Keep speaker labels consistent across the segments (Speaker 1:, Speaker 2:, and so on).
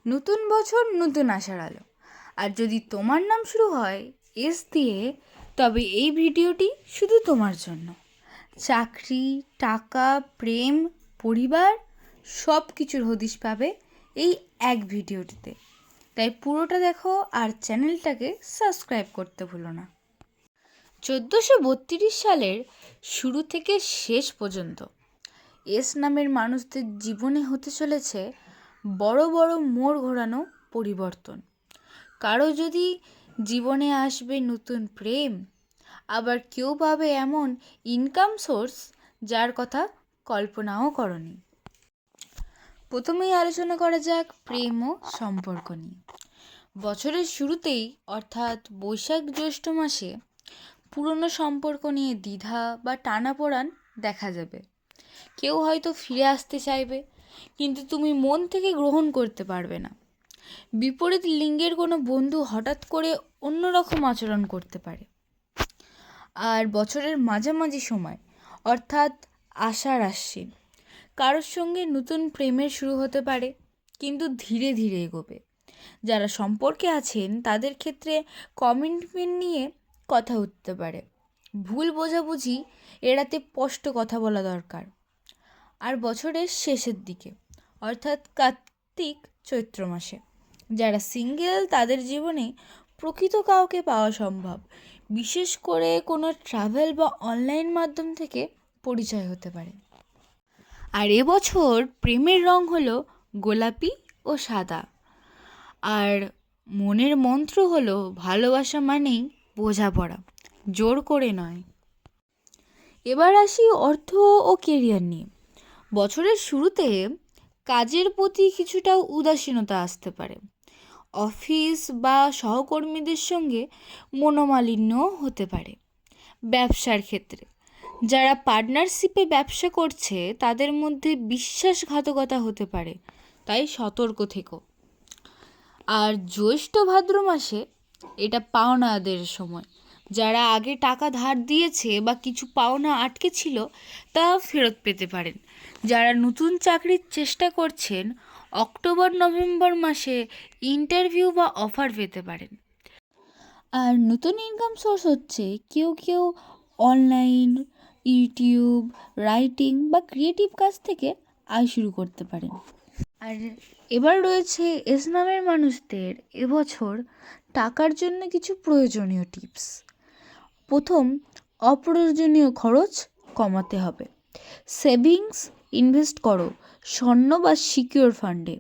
Speaker 1: নতুন বছর নতুন আশার আলো। আর যদি তোমার নাম শুরু হয় এস দিয়ে, তবে এই ভিডিওটি শুধু তোমার জন্য। চাকরি, টাকা, প্রেম, পরিবার সব কিছুর হদিশ পাবে এই এক ভিডিওটিতে। তাই পুরোটা দেখো আর চ্যানেলটাকে সাবস্ক্রাইব করতে ভুলো না। 1432 সালের শুরু থেকে শেষ পর্যন্ত এস নামের মানুষদের জীবনে হতে চলেছে বড় বড় মোড় ঘোরানো পরিবর্তন। কারো যদি জীবনে আসবে নতুন প্রেম, আবার কেউ পাবে এমন ইনকাম সোর্স যার কথা কল্পনাও করনি। প্রথমেই আলোচনা করা যাক প্রেম ও সম্পর্ক নিয়ে। বছরের শুরুতেই অর্থাৎ বৈশাখ জ্যৈষ্ঠ মাসে পুরনো সম্পর্ক নিয়ে দ্বিধা বা টানাপোড়েন দেখা যাবে। কেউ হয়তো ফিরে আসতে চাইবে, কিন্তু তুমি মন থেকে গ্রহণ করতে পারবে না। বিপরীত লিঙ্গের কোনো বন্ধু হঠাৎ করে অন্যরকম আচরণ করতে পারে। আর বছরের মাঝামাঝি সময় অর্থাৎ আষাঢ় আশ্বিন কারোর সঙ্গে নতুন প্রেমের শুরু হতে পারে, কিন্তু ধীরে ধীরে এগোবে। যারা সম্পর্কে আছেন তাদের ক্ষেত্রে কমিটমেন্ট নিয়ে কথা উঠতে পারে। ভুল বোঝাবুঝি এড়াতে স্পষ্ট কথা বলা দরকার। আর বছরের শেষের দিকে অর্থাৎ কার্তিক চৈত্র মাসে যারা সিঙ্গেল তাদের জীবনে প্রকৃত কাউকে পাওয়া সম্ভব। বিশেষ করে কোনো ট্রাভেল বা অনলাইন মাধ্যম থেকে পরিচয় হতে পারে। আর এবছর প্রেমের রং হলো গোলাপি ও সাদা। আর মনের মন্ত্র হলো ভালোবাসা মানেই বোঝাপড়া, জোর করে নয়। এবার আসি অর্থ ও কেরিয়ার নিয়ে। বছরের শুরুতে কাজের প্রতি কিছুটা উদাসীনতা আসতে পারে। অফিস বা সহকর্মীদের সঙ্গে মনোমালিন্য হতে পারে। ব্যবসার ক্ষেত্রে যারা পার্টনারশিপে ব্যবসা করছে তাদের মধ্যে বিশ্বাসঘাতকতা হতে পারে, তাই সতর্ক থেকো। আর জ্যৈষ্ঠ ভাদ্র মাসে এটা পাওনাদের সময়। যারা আগে টাকা ধার দিয়েছে বা কিছু পাওনা আটকে ছিল তা ফেরত পেতে পারেন। যারা নতুন চাকরির চেষ্টা করছেন অক্টোবর নভেম্বর মাসে ইন্টারভিউ বা অফার পেতে পারেন। আর নতুন ইনকাম সোর্স হচ্ছে কেউ কেউ অনলাইন, ইউটিউব, রাইটিং বা ক্রিয়েটিভ কাজ থেকে আয় শুরু করতে পারেন। আর এবার রয়েছে এস নামের মানুষদের এবছর টাকার জন্য কিছু প্রয়োজনীয় টিপস। প্রথম, অপ্রয়োজনীয় খরচ কমাতে হবে। সেভিংস ইনভেস্ট করো স্বর্ণ বা সিকিউর ফান্ডে।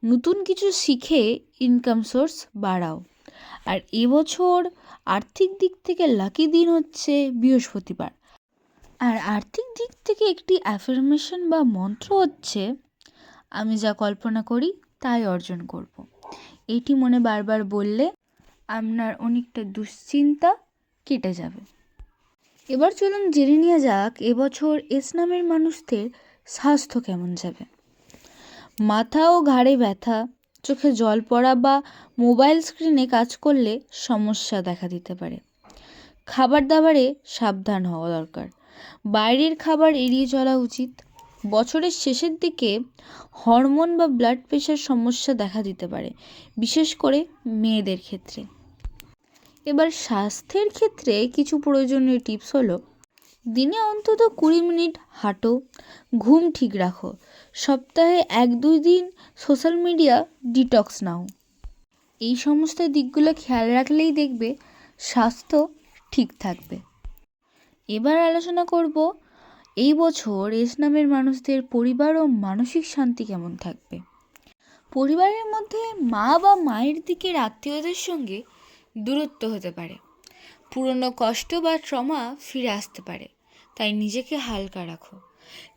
Speaker 1: নতুন কিছু শিখে ইনকাম সোর্স বাড়াও। আর এবছর আর্থিক দিক থেকে লাকি দিন হচ্ছে বৃহস্পতিবার। আর আর্থিক দিক থেকে একটি অ্যাফার্মেশন বা মন্ত্র হচ্ছে, আমি যা কল্পনা করি তাই অর্জন করব। এটি মনে বারবার বললে আপনার অনেকটা দুশ্চিন্তা কেটে যাবে। এবার চলুন জেনে নেওয়া যাক এবছর এস নামের মানুষদের স্বাস্থ্য কেমন যাবে। মাথা ও ঘাড়ে ব্যথা, চোখে জল পড়া বা মোবাইল স্ক্রিনে কাজ করলে সমস্যা দেখা দিতে পারে। খাবার দাবারে সাবধান হওয়া দরকার। বাইরের খাবার এড়িয়ে চলা উচিত। বছরের শেষের দিকে হরমোন বা ব্লাড প্রেশার সমস্যা দেখা দিতে পারে, বিশেষ করে মেয়েদের ক্ষেত্রে। এবার স্বাস্থ্যের ক্ষেত্রে কিছু প্রয়োজনীয় টিপস হলো, দিনে অন্তত 20 মিনিট হাঁটো, ঘুম ঠিক রাখো, সপ্তাহে 1-2 দিন সোশ্যাল মিডিয়া ডিটক্স নাও। এই সমস্ত দিকগুলো খেয়াল রাখলেই দেখবে স্বাস্থ্য ঠিক থাকবে। এবার আলোচনা করব এই বছর এস নামের মানুষদের পরিবার ও মানসিক শান্তি কেমন থাকবে। পরিবারের মধ্যে মা বা মায়ের দিকের আত্মীয়দের সঙ্গে দূরত্ব হতে পারে। পুরনো কষ্ট বা ট্রমা ফিরে আসতে পারে, তাই নিজেকে হালকা রাখো।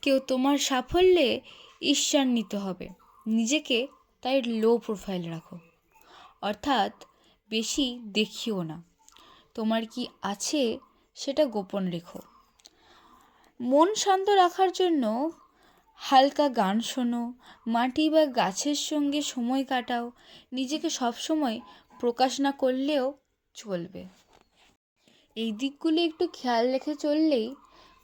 Speaker 1: কেউ তোমার সাফল্যে ঈর্ষান্বিত হবে, নিজেকে তাই লো প্রোফাইল রাখো। অর্থাৎ বেশি দেখিও না, তোমার কি আছে সেটা গোপন রেখো। মন শান্ত রাখার জন্য হালকা গান শোনো, মাটি বা গাছের সঙ্গে সময় কাটাও। নিজেকে সবসময় প্রকাশ না করলেও চলবে। এই দিকগুলি একটু খেয়াল রেখে চললেই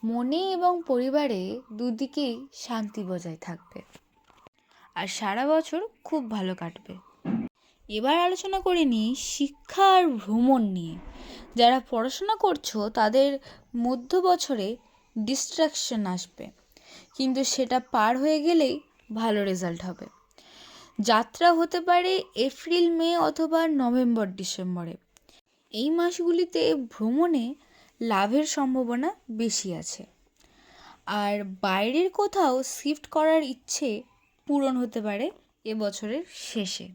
Speaker 1: মনে এবং পরিবারে দুদিকেই শান্তি বজায় থাকবে। আর সারা বছর খুব ভালো কাটবে। এবার আলোচনা করে নিই শিক্ষা আর ভ্রমণ নিয়ে। যারা পড়াশোনা করছো তাদের মধ্য বছরে ডিস্ট্রাকশন আসবে, কিন্তু সেটা পার হয়ে গেলেই ভালো রেজাল্ট হবে। যাত্রা হতে পারে এপ্রিল, মে অথবা নভেম্বর, ডিসেম্বরে। এই মাসগুলিতে ভ্রমণে লাভের সম্ভাবনা বেশি আছে। আর বাইরের কোথাও শিফট করার ইচ্ছে পূরণ হতে পারে এবছরের শেষে।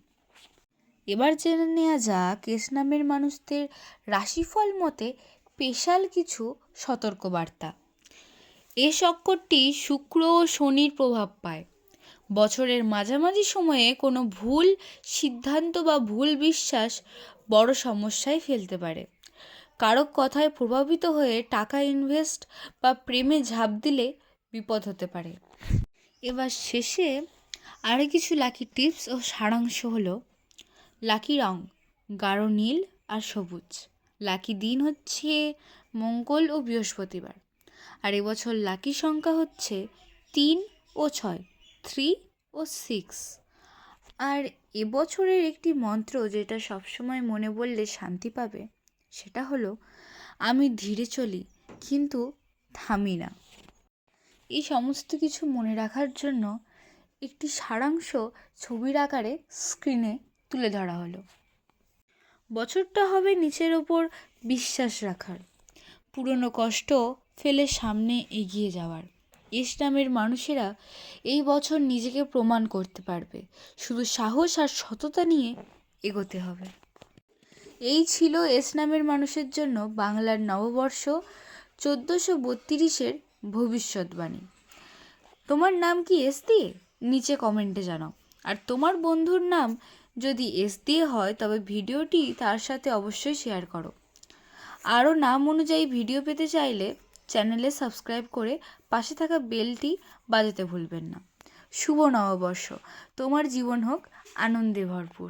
Speaker 1: এবার জেনে নেওয়া যাক এস নামের মানুষদের রাশিফল মতে স্পেশাল কিছু সতর্কবার্তা। এস অক্ষরটি শুক্র ও শনির প্রভাব পায়। বছরের মাঝামাঝি সময়ে কোনো ভুল সিদ্ধান্ত বা ভুল বিশ্বাস বড় সমস্যায় ফেলতে পারে। কারো কথায় প্রভাবিত হয়ে টাকা ইনভেস্ট বা প্রেমে ঝাঁপ দিলে বিপদ হতে পারে। এবার শেষে আরও কিছু লাকি টিপস ও সারাংশ হলো: লাকি রং গাঢ় নীল আর সবুজ। লাকি দিন হচ্ছে মঙ্গল ও বৃহস্পতিবার। আর এবছর লাকি সংখ্যা হচ্ছে 3 ও 6, 3 ও 6। আর এবছরের একটি মন্ত্র যেটা সবসময় মনে বললে শান্তি পাবে, সেটা হলো আমি ধীরে চলি কিন্তু থামি না। এই সমস্ত কিছু মনে রাখার জন্য একটি সারাংশ ছবির আকারে স্ক্রিনে তুলে ধরা হলো। বছরটা হবে নিচের ওপর বিশ্বাস রাখার, পুরনো কষ্ট ফেলে সামনে এগিয়ে যাওয়ার। এস নামের মানুষেরা এই বছর নিজেকে প্রমাণ করতে পারবে, শুধু সাহস আর সততা নিয়ে এগোতে হবে। এই ছিল এস নামের মানুষের জন্য বাংলার নববর্ষ 1432-এর ভবিষ্যৎবাণী। তোমার নাম কি এস দিয়ে? নিচে কমেন্টে জানাও। আর তোমার বন্ধুর নাম যদি এস দিয়ে হয় তবে ভিডিওটি তার সাথে অবশ্যই শেয়ার করো। আরও নাম অনুযায়ী ভিডিও পেতে চাইলে চ্যানেলে সাবস্ক্রাইব করে পাশে থাকা বেলটি বাজাতে ভুলবেন না। শুভ নববর্ষ, তোমার জীবন হোক আনন্দে ভরপুর।